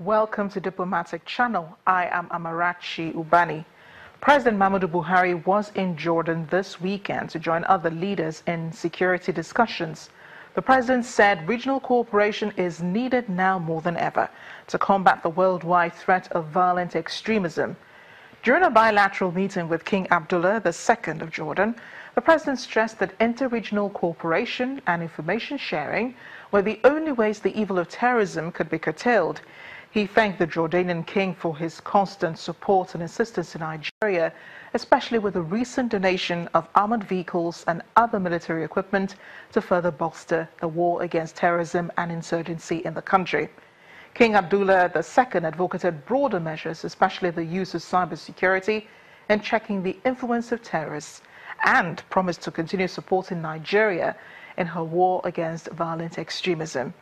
welcome to Diplomatic Channel. I am Amarachi Ubani. President Muhammadu Buhari was in Jordan this weekend to join other leaders in security discussions. The president said regional cooperation is needed now more than ever to combat the worldwide threat of violent extremism. During a bilateral meeting with King Abdullah II of Jordan, the president stressed that interregional cooperation and information sharing were the only ways the evil of terrorism could be curtailed. He thanked the Jordanian king for his constant support and assistance in Nigeria, especially with the recent donation of armored vehicles and other military equipment to further bolster the war against terrorism and insurgency in the country. King Abdullah II advocated broader measures, especially the use of cybersecurity in checking the influence of terrorists, and promised to continue supporting Nigeria in her war against violent extremism.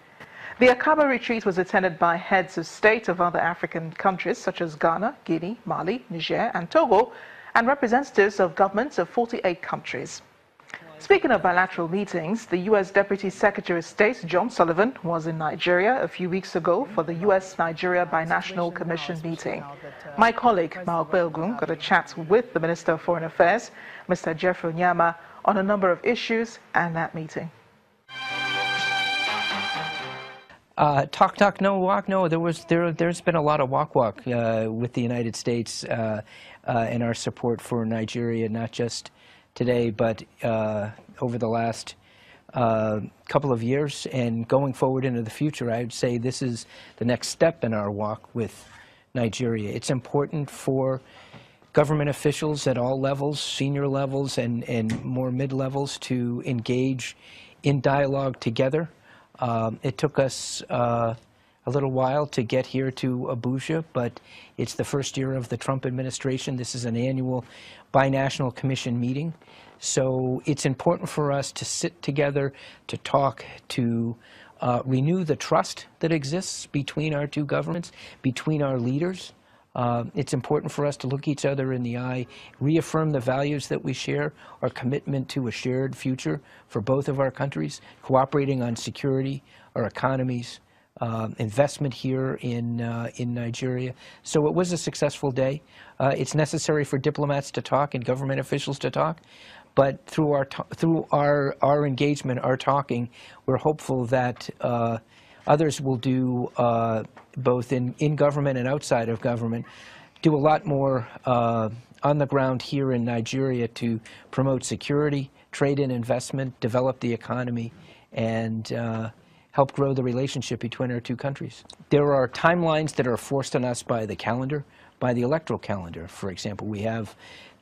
The Akaba retreat was attended by heads of state of other African countries such as Ghana, Guinea, Mali, Niger, and Togo, and representatives of governments of 48 countries. Speaking of bilateral meetings, the U.S. Deputy Secretary of State John Sullivan was in Nigeria a few weeks ago for the U.S.-Nigeria Binational Commission meeting. My colleague, Maokbe Ogun, got a chat with the Minister of Foreign Affairs, Mr. Jeffrey Onyema, on a number of issues and that meeting. Talk, no walk. No, there's been a lot of walk with the United States in our support for Nigeria, not just today, but over the last couple of years and going forward into the future. I would say this is the next step in our walk with Nigeria. It's important for government officials at all levels, senior levels and more mid-levels, to engage in dialogue together. It took us a little while to get here to Abuja, but it's the first year of the Trump administration. This is an annual binational commission meeting. So it's important for us to sit together, to talk, to renew the trust that exists between our two governments, between our leaders. It's important for us to look each other in the eye, reaffirm the values that we share, our commitment to a shared future for both of our countries, cooperating on security, our economies, investment here in Nigeria. So it was a successful day. It's necessary for diplomats to talk and government officials to talk, but through our engagement, our talking, we're hopeful that others will do, both in government and outside of government, do a lot more on the ground here in Nigeria to promote security, trade and investment, develop the economy, and help grow the relationship between our two countries. There are timelines that are forced on us by the calendar, by the electoral calendar. For example,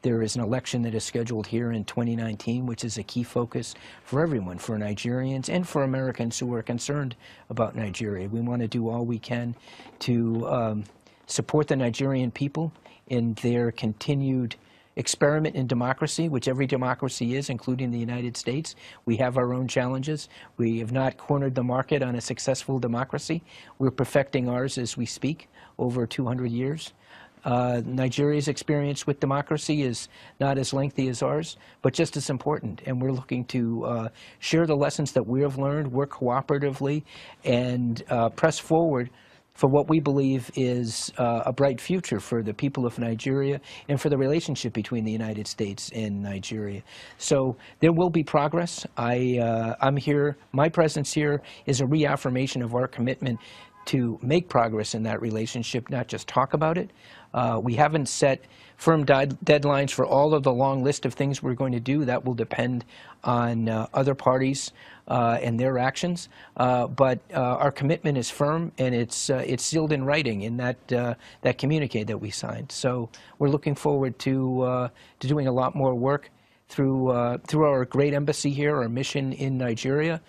there is an election that is scheduled here in 2019, which is a key focus for everyone, for Nigerians and for Americans who are concerned about Nigeria. We want to do all we can to support the Nigerian people in their continued experiment in democracy, which every democracy is, including the United States. We have our own challenges. We have not cornered the market on a successful democracy. We're perfecting ours as we speak over 200 years. Nigeria's experience with democracy is not as lengthy as ours, but just as important. And we're looking to share the lessons that we have learned, work cooperatively, and press forward for what we believe is a bright future for the people of Nigeria and for the relationship between the United States and Nigeria. So there will be progress. I'm here. My presence here is a reaffirmation of our commitment to make progress in that relationship, not just talk about it. We haven't set firm deadlines for all of the long list of things we're going to do. That will depend on other parties and their actions. But our commitment is firm, and it's sealed in writing in that communique that we signed. So we're looking forward to doing a lot more work through our great embassy here, our mission in Nigeria,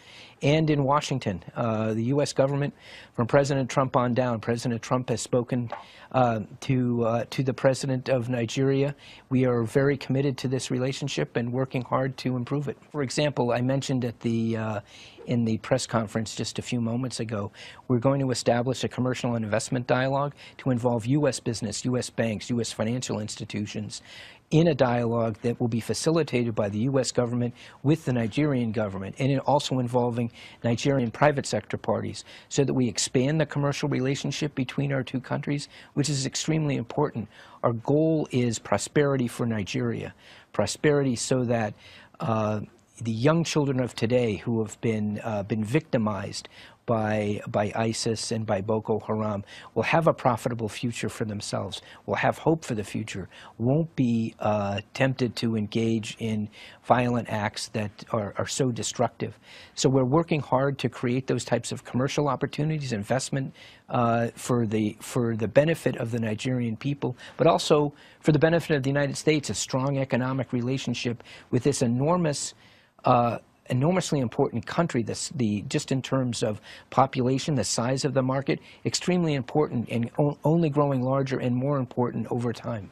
and in Washington. The U.S. government, from President Trump on down, President Trump has spoken to the President of Nigeria. We are very committed to this relationship and working hard to improve it. For example, I mentioned at in the press conference just a few moments ago, we're going to establish a commercial and investment dialogue to involve U.S. business, U.S. banks, U.S. financial institutions in a dialogue that will be facilitated by the U.S. government with the Nigerian government, and also involving Nigerian private sector parties, so that we expand the commercial relationship between our two countries, which is extremely important. Our goal is prosperity for Nigeria, prosperity so that the young children of today who have been victimized by ISIS and by Boko Haram will have a profitable future for themselves, will have hope for the future, won't be tempted to engage in violent acts that are so destructive. So we're working hard to create those types of commercial opportunities, investment for the benefit of the Nigerian people, but also for the benefit of the United States, a strong economic relationship with this enormously important country, just in terms of population, the size of the market, extremely important and only growing larger and more important over time.